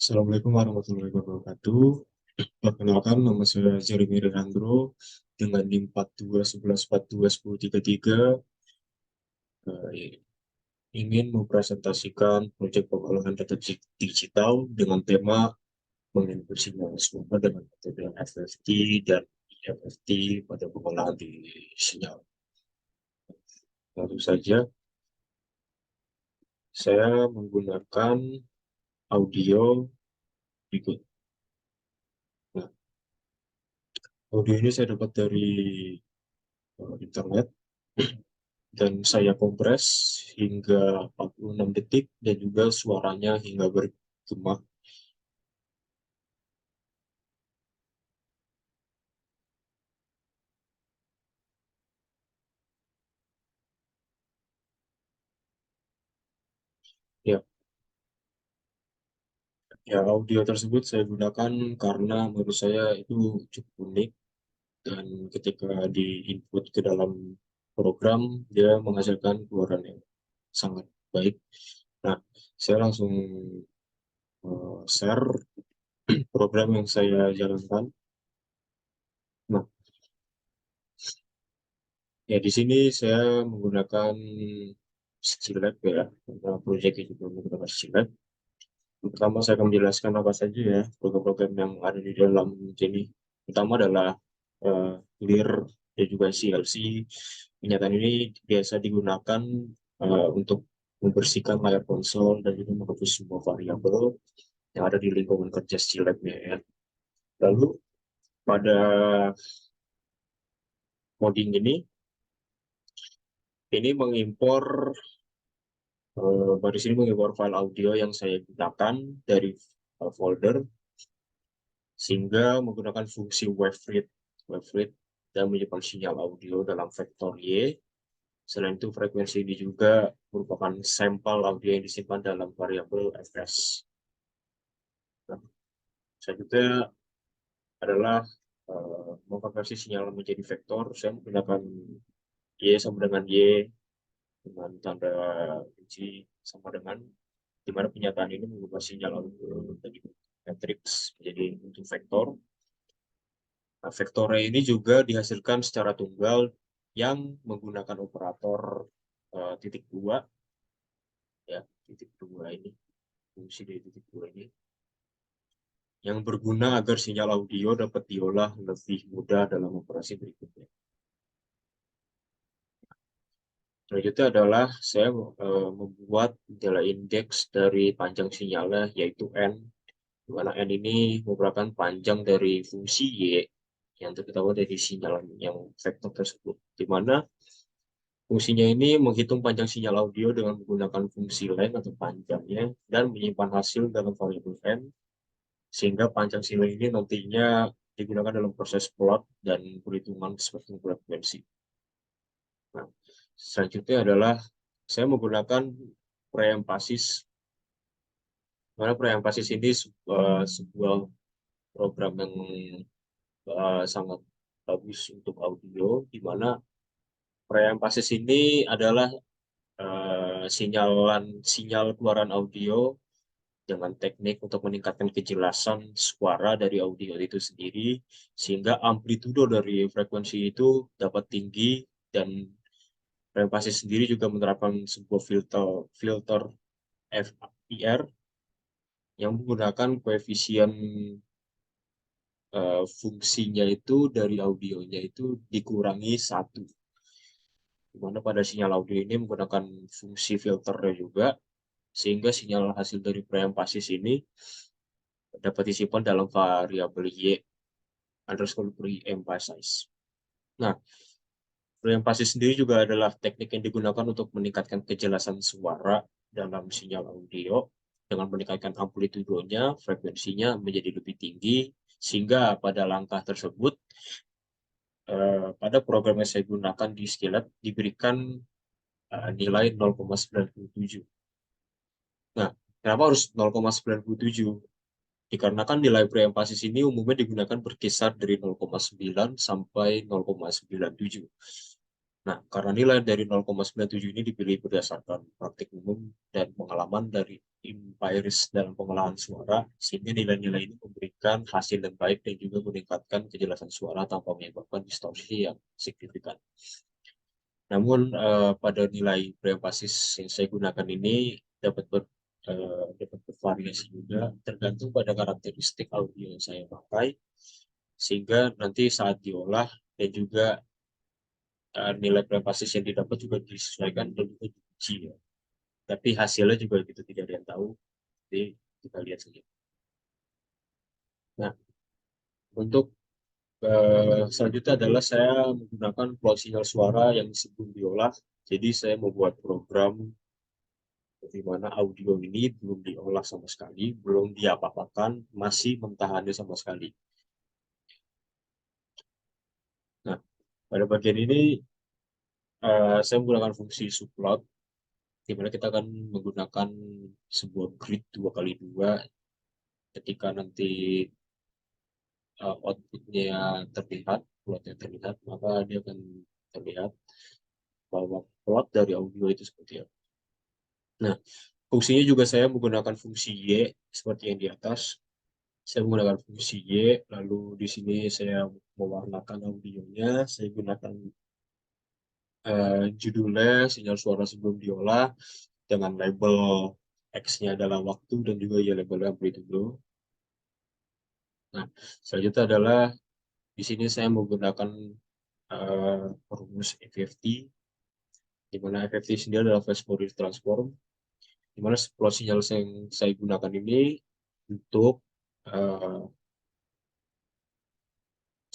Assalamualaikum warahmatullahi wabarakatuh. Perkenalkan, nama saya Jeremy Renandro dengan NIM 4211421033. Ingin mempresentasikan proyek pengolahan data digital dengan tema menginput sinyal suara dengan metode FFT dan EFFT pada pengolahan di sinyal. Lalu saja, saya menggunakan audio berikut. Nah, audio ini saya dapat dari internet dan saya kompres hingga 46 detik dan juga suaranya hingga bergema. Ya, ya, audio tersebut saya gunakan karena menurut saya itu cukup unik dan ketika di-input ke dalam program dia menghasilkan keluaran yang sangat baik. Nah, saya langsung share program yang saya jalankan. Nah, ya di sini saya menggunakan Skillab ya, karena proyek itu menggunakan Skillab. Pertama saya akan menjelaskan apa saja ya program-program yang ada di dalam sini. Pertama adalah clear dan juga CLC. Pernyataan ini biasa digunakan untuk membersihkan layar konsol dan juga menghapus semua variabel yang ada di lingkungan kerja Scilab-nya ya. Lalu pada coding ini mengimpor baris ini mengimpor file audio yang saya gunakan dari folder sehingga menggunakan fungsi waveread dan menyimpan sinyal audio dalam vektor Y. Selain itu, frekuensi ini juga merupakan sampel audio yang disimpan dalam variabel fs. Nah, selanjutnya adalah mengkonversi sinyal menjadi vektor. Saya menggunakan Y sama dengan Y dengan tanda kunci sama dengan di mana penyataan ini mengubah sinyal audio dari matriks menjadi untuk vektor. Nah, vektor ini juga dihasilkan secara tunggal yang menggunakan operator titik dua, ya titik dua ini, fungsi dari titik dua ini, yang berguna agar sinyal audio dapat diolah lebih mudah dalam operasi berikutnya. Selanjutnya adalah saya membuat adalah indeks dari panjang sinyalnya, yaitu N, di mana N ini merupakan panjang dari fungsi Y yang terketahui dari sinyal yang vektor tersebut, di mana fungsinya ini menghitung panjang sinyal audio dengan menggunakan fungsi length atau panjangnya dan menyimpan hasil dalam variabel n, sehingga panjang sinyal ini nantinya digunakan dalam proses plot dan perhitungan spektrum frekuensi. Nah, selanjutnya adalah saya menggunakan preempasis. Karena preempasis ini sebuah program yang sangat bagus untuk audio, di mana preempasis ini adalah sinyal keluaran audio dengan teknik untuk meningkatkan kejelasan suara dari audio itu sendiri, sehingga amplitudo dari frekuensi itu dapat tinggi, dan Rempasi sendiri juga menerapkan sebuah filter FIR yang menggunakan koefisien fungsinya itu dari audionya itu dikurangi satu, di mana pada sinyal audio ini menggunakan fungsi filternya juga, sehingga sinyal hasil dari preempasis ini dapat disimpan dalam variabel Y underscore preemphasize. Nah, preempasis sendiri juga adalah teknik yang digunakan untuk meningkatkan kejelasan suara dalam sinyal audio dengan meningkatkan amplitudonya, frekuensinya menjadi lebih tinggi, sehingga pada langkah tersebut pada program yang saya gunakan di Skillab diberikan nilai 0,97. Nah, kenapa harus 0,97? Dikarenakan nilai preempasis ini umumnya digunakan berkisar dari 0,9 sampai 0,97. Nah, karena nilai dari 0,97 ini dipilih berdasarkan praktik umum dan pengalaman dari beberapa iris dalam pengolahan suara, sehingga nilai-nilai ini memberikan hasil yang baik dan juga meningkatkan kejelasan suara tanpa menyebabkan distorsi yang signifikan. Namun pada nilai prebasis yang saya gunakan ini dapat bervariasi juga tergantung pada karakteristik audio yang saya pakai, sehingga nanti saat diolah dan juga nilai prebasis yang didapat juga disesuaikan dan juga diuji ya. Tapi hasilnya juga gitu tidak ada yang tahu, jadi kita lihat saja. Nah, untuk selanjutnya adalah saya menggunakan plot sinyal suara yang sebelum diolah. Jadi saya membuat program di mana audio ini belum diolah sama sekali, belum diapa-apakan, masih mentahannya sama sekali. Nah, pada bagian ini saya menggunakan fungsi subplot, di mana kita akan menggunakan sebuah grid 2x2. Ketika nanti outputnya terlihat, plotnya terlihat, maka dia akan terlihat bahwa plot dari audio itu seperti apa. Nah, fungsinya juga saya menggunakan fungsi Y seperti yang di atas. Saya menggunakan fungsi Y, lalu di sini saya mewarnakan audionya. Saya gunakan judulnya sinyal suara sebelum diolah dengan label X-nya adalah waktu dan juga Y labelnya amplitude. Nah, selanjutnya adalah di sini saya menggunakan rumus FFT, di mana FFT sendiri adalah phase Fourier transform, di mana plot sinyal yang saya gunakan ini untuk uh,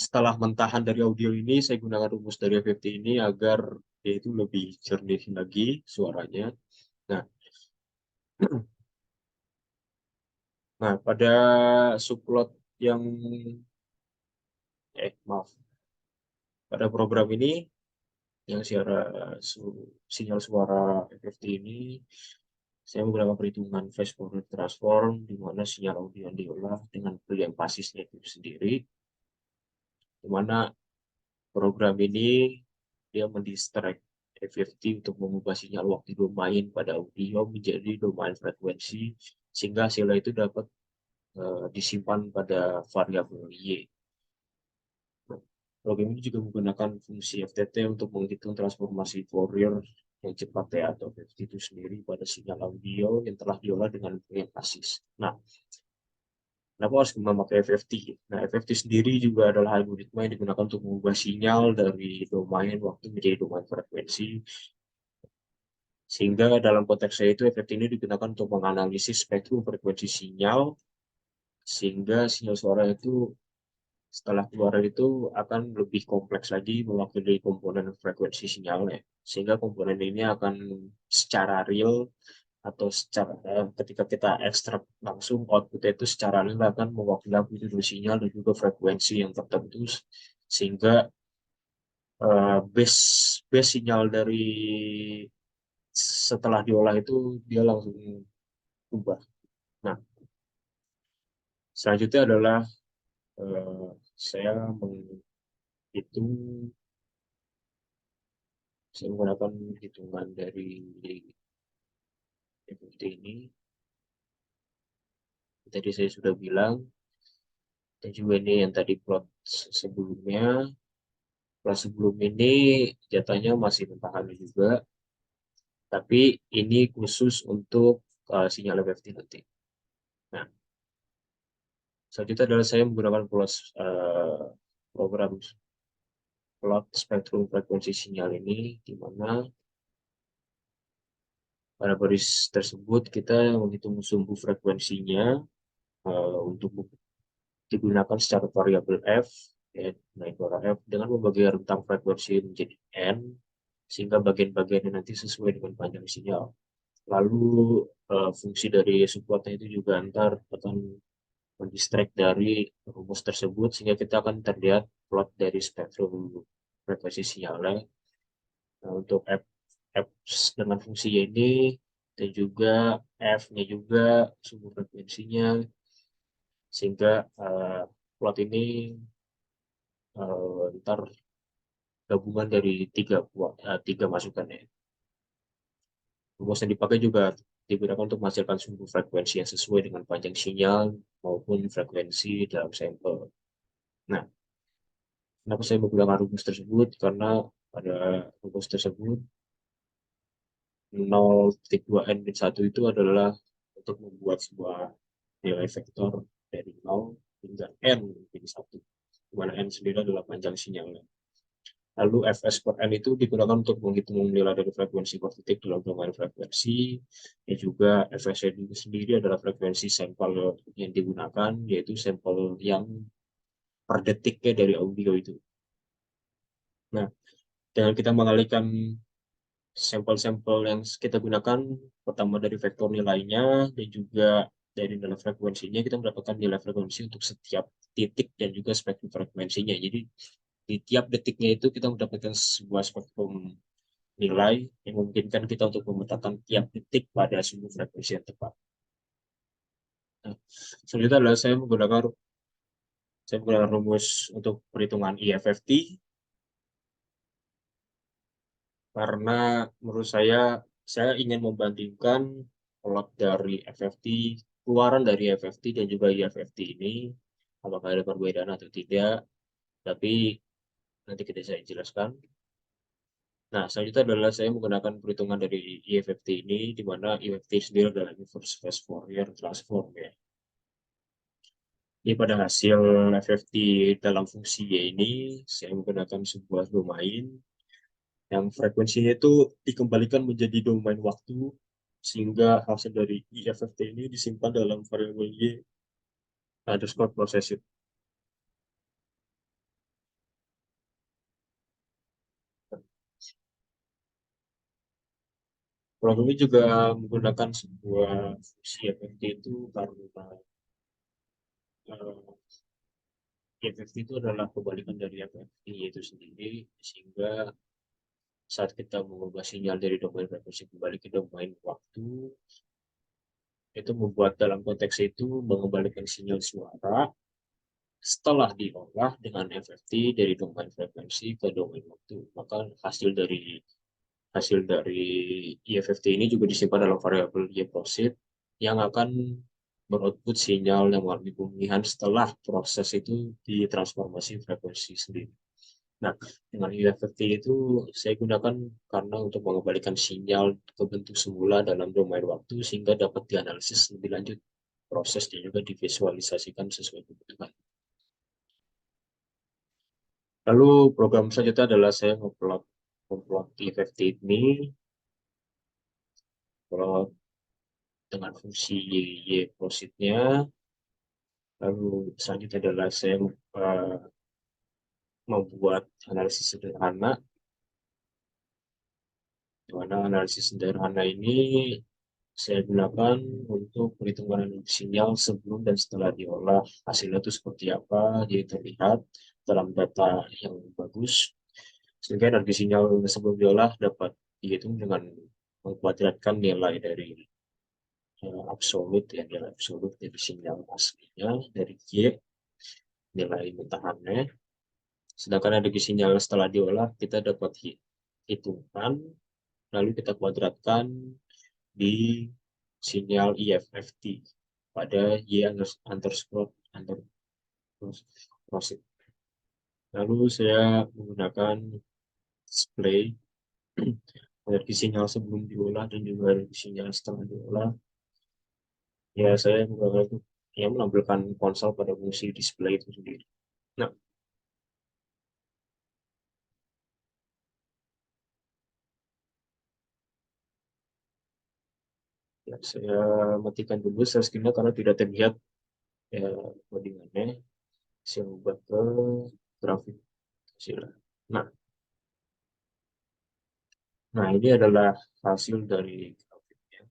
setelah mentahan dari audio ini, saya gunakan rumus dari FFT ini agar dia itu lebih jernih lagi suaranya. Nah, nah pada subplot yang maaf, pada program ini yang sinyal suara FFT ini, saya menggunakan perhitungan phase Fourier transform di mana sinyal audio yang diolah dengan pilihan basisnya itu sendiri, di mana program ini dia mendistract FFT untuk mengubah sinyal waktu domain pada audio menjadi domain frekuensi, sehingga hasilnya itu dapat disimpan pada variabel Y. Program ini juga menggunakan fungsi FTT untuk menghitung transformasi Fourier yang cepat ya, atau FFT itu sendiri pada sinyal audio yang telah diolah dengan pilihan basis. Nah, kenapa harus memakai FFT? Nah, FFT sendiri juga adalah algoritma yang digunakan untuk mengubah sinyal dari domain waktu menjadi domain frekuensi. Sehingga dalam konteks saya itu FFT ini digunakan untuk menganalisis spektrum frekuensi sinyal, sehingga sinyal suara itu setelah keluar itu akan lebih kompleks lagi mewakili komponen frekuensi sinyalnya. Sehingga komponen ini akan secara real atau secara ketika kita ekstrak langsung output itu secara real akan mewakili amplitude sinyal dan juga frekuensi yang tertentu, sehingga base sinyal dari setelah diolah itu dia langsung ubah. Nah, selanjutnya adalah saya menghitung, saya menggunakan hitungan dari FFT ini. Tadi saya sudah bilang, dan juga ini yang tadi plot sebelumnya. Plot sebelum ini jatahnya masih mentahan juga, tapi ini khusus untuk sinyal FFT nanti. Nah, selanjutnya adalah saya menggunakan program plot spektrum frekuensi sinyal ini, di mana pada baris tersebut kita menghitung sumbu frekuensinya untuk digunakan secara variabel F, ya, naik F dengan membagi rentang frekuensi menjadi N, sehingga bagian-bagiannya nanti sesuai dengan panjang sinyal. Lalu fungsi dari subplotnya itu juga antar akan mendistract dari rumus tersebut, sehingga kita akan terlihat plot dari spektrum frekuensi sinyalnya. Nah, untuk F dengan fungsi ini, dan juga F-nya juga sumbu frekuensinya, sehingga plot ini ntar gabungan dari tiga masukan ya. Rumus yang dipakai juga digunakan untuk menghasilkan sumber frekuensi yang sesuai dengan panjang sinyal maupun frekuensi dalam sampel. Nah, kenapa saya menggunakan rumus tersebut? Karena pada rumus tersebut 0,2n-1 itu adalah untuk membuat sebuah nilai vektor dari 0 hingga n-1, di mana n sendiri adalah panjang sinyalnya. Lalu Fs per n itu digunakan untuk menghitung nilai dari frekuensi per titik dalam domain frekuensi, dan juga Fs itu sendiri adalah frekuensi sampel yang digunakan, yaitu sampel yang per detiknya dari audio itu. Nah, dengan kita mengalihkan sampel-sampel yang kita gunakan, pertama dari vektor nilainya dan juga dari nilai frekuensinya, kita mendapatkan nilai frekuensi untuk setiap titik dan juga spektrum frekuensinya. Jadi di tiap detiknya itu kita mendapatkan sebuah spektrum nilai yang memungkinkan kita untuk memetakan tiap titik pada sumber frekuensi yang tepat. Nah, selanjutnya adalah saya menggunakan rumus untuk perhitungan IFFT, karena menurut saya ingin membandingkan plot dari FFT, keluaran dari FFT dan juga IFFT ini, apakah ada perbedaan atau tidak, tapi nanti kita saya jelaskan. Nah, selanjutnya adalah saya menggunakan perhitungan dari IFFT ini, di mana IFFT sendiri adalah inverse phase Fourier transform ya. Ini pada hasil FFT dalam fungsi Y ini, saya menggunakan sebuah domain yang frekuensinya itu dikembalikan menjadi domain waktu, sehingga hasil dari IFFT ini disimpan dalam variabel Y underscore processed. Program ini juga menggunakan sebuah fungsi IFFT itu karena IFFT itu adalah kebalikan dari FFT itu sendiri, sehingga saat kita mengubah sinyal dari domain frekuensi kembali ke domain waktu, itu membuat dalam konteks itu mengembalikan sinyal suara setelah diolah dengan FFT dari domain frekuensi ke domain waktu. Maka hasil dari IFFT ini juga disimpan dalam variabel Y proceed yang akan beroutput sinyal yang mengalami pemulihan setelah proses itu ditransformasi frekuensi sendiri. Nah, dengan IFFT itu saya gunakan karena untuk mengembalikan sinyal ke bentuk semula dalam domain waktu sehingga dapat dianalisis lebih lanjut proses dan juga divisualisasikan sesuai kebutuhan. Lalu program selanjutnya adalah saya memplot IFFT ini plot dengan fungsi Y proceed-nya. Lalu selanjutnya adalah saya membuat analisis sederhana, di mana analisis sederhana ini saya gunakan untuk perhitungan sinyal sebelum dan setelah diolah. Hasilnya itu seperti apa, dia terlihat dalam data yang bagus, sehingga energi sinyal sebelum diolah dapat dihitung dengan mengkuadratkan nilai dari absolut, ya, nilai absolut dari sinyal aslinya, dari Y, nilai mentahannya. Sedangkan energi sinyal setelah diolah, kita dapat hitungan, lalu kita kuadratkan di sinyal IFFT pada Y underscore proceed. Lalu saya menggunakan display energi sinyal sebelum diolah dan juga energi sinyal setelah diolah. Ya, saya menggunakan itu yang menampilkan konsol pada fungsi display itu sendiri. Nah, ya, saya matikan dulu share screen-nya karena tidak terlihat ya, codingannya. Saya ubah ke grafik hasil. Nah, nah ini adalah hasil dari grafiknya.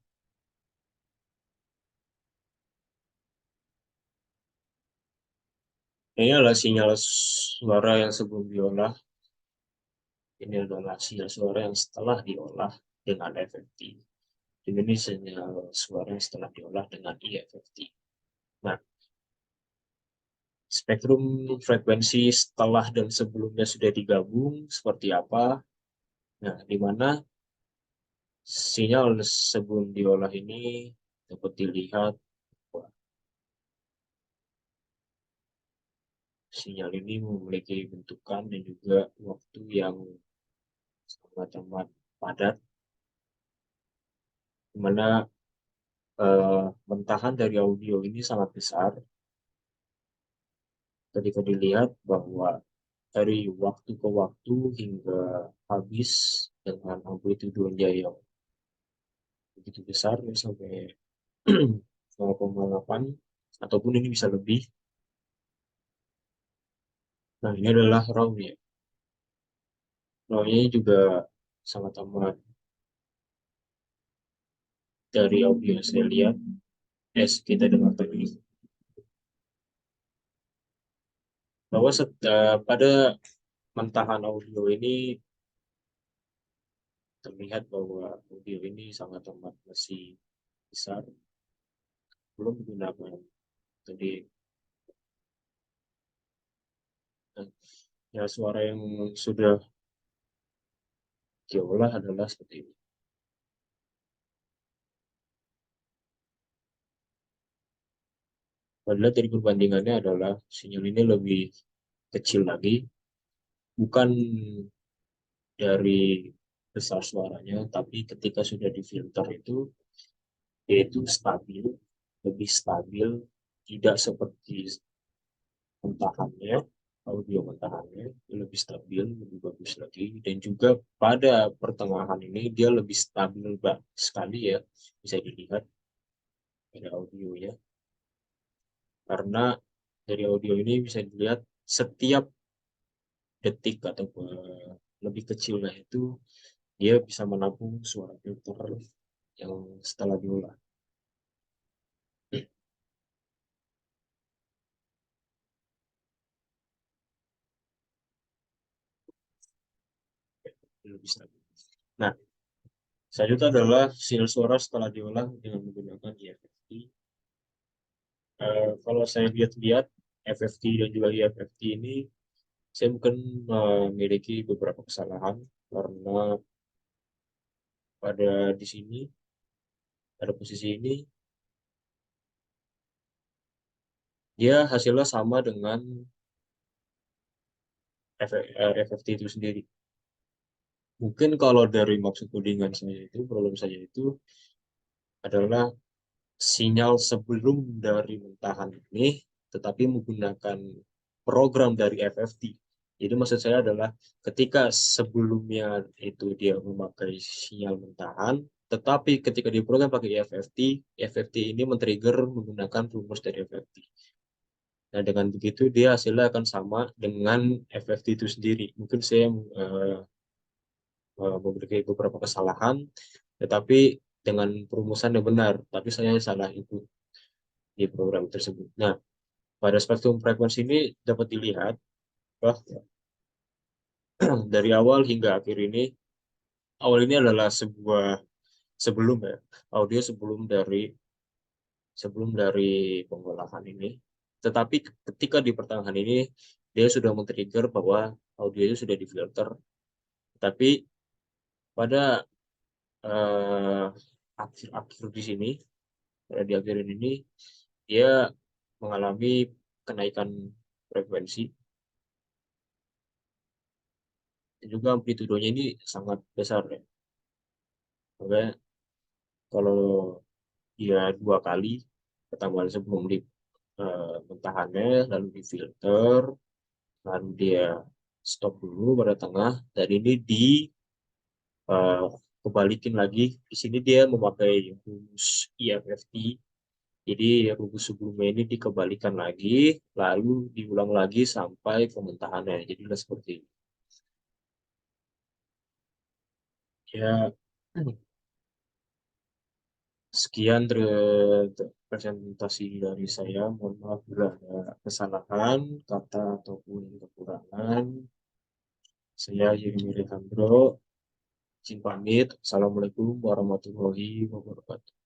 Ini adalah sinyal suara yang sebelum diolah. Ini adalah sinyal suara yang setelah diolah dengan FFT. Ini sinyal suara yang setelah diolah dengan IFFT. Nah, spektrum frekuensi setelah dan sebelumnya sudah digabung seperti apa? Nah, di mana sinyal sebelum diolah ini dapat dilihat bahwa sinyal ini memiliki bentukan dan juga waktu yang sangat amat padat, di mana mentahan dari audio ini sangat besar ketika dilihat bahwa dari waktu ke waktu hingga habis dengan amplitudenya yang begitu besar ya, sampai 0,8 ataupun ini bisa lebih. Nah, ini adalah RAW-nya. RAW-nya juga sangat amat, dari audio yang saya lihat, kita dengar tadi, bahwa pada mentahan audio ini terlihat bahwa audio ini sangat amat masih besar, belum menggunakan tadi ya, suara yang sudah diolah adalah seperti ini. Padahal dari perbandingannya adalah sinyal ini lebih kecil lagi, bukan dari besar suaranya, tapi ketika sudah difilter itu, yaitu stabil, lebih stabil, tidak seperti mentahannya, audio mentahannya lebih stabil, lebih bagus lagi, dan juga pada pertengahan ini dia lebih stabil sekali ya, bisa dilihat pada audionya, karena dari audio ini bisa dilihat setiap detik atau lebih kecilnya itu dia bisa menampung suara filter yang setelah diolah. Lebih stabil. Nah, selanjutnya adalah sinyal suara setelah diolah dengan menggunakan EFFT. Kalau saya lihat-lihat FFT dan juga EFFT ini, saya mungkin memiliki beberapa kesalahan, karena pada di sini, pada posisi ini, dia hasilnya sama dengan FFT itu sendiri. Mungkin kalau dari maksud codingan saya itu, problem saya itu adalah sinyal sebelum dari mentahan ini, tetapi menggunakan program dari FFT. Jadi maksud saya adalah ketika sebelumnya itu dia memakai sinyal mentahan, tetapi ketika diprogram pakai FFT, FFT ini men-trigger menggunakan rumus dari FFT. Nah, dengan begitu dia hasilnya akan sama dengan FFT itu sendiri. Mungkin saya memiliki beberapa kesalahan, tetapi dengan perumusan yang benar, tapi saya salah itu di program tersebut. Nah, pada spektrum frekuensi ini dapat dilihat bahwa dari awal hingga akhir ini, awal ini adalah sebuah sebelum ya, audio sebelum dari pengolahan ini. Tetapi ketika di pertengahan ini, dia sudah men-trigger bahwa audio itu sudah difilter. Tapi pada eh, akhir-akhir di sini, pada di akhirin ini, dia mengalami kenaikan frekuensi, dan juga amplitudonya ini sangat besar ya. Makanya kalau dia dua kali, pertama sebelum di mentahannya, lalu difilter, lalu dia stop dulu pada tengah, dan ini eh, kebalikin lagi. Di sini dia memakai rumus EFFT, jadi rumus sebelumnya ini dikembalikan lagi, lalu diulang lagi sampai pementahannya. Jadi seperti ini. Ya, sekian presentasi dari saya. Mohon maaf bila ada kesalahan kata ataupun kekurangan. Saya Yuri Alejandro, izin pamit. Assalamualaikum warahmatullahi wabarakatuh.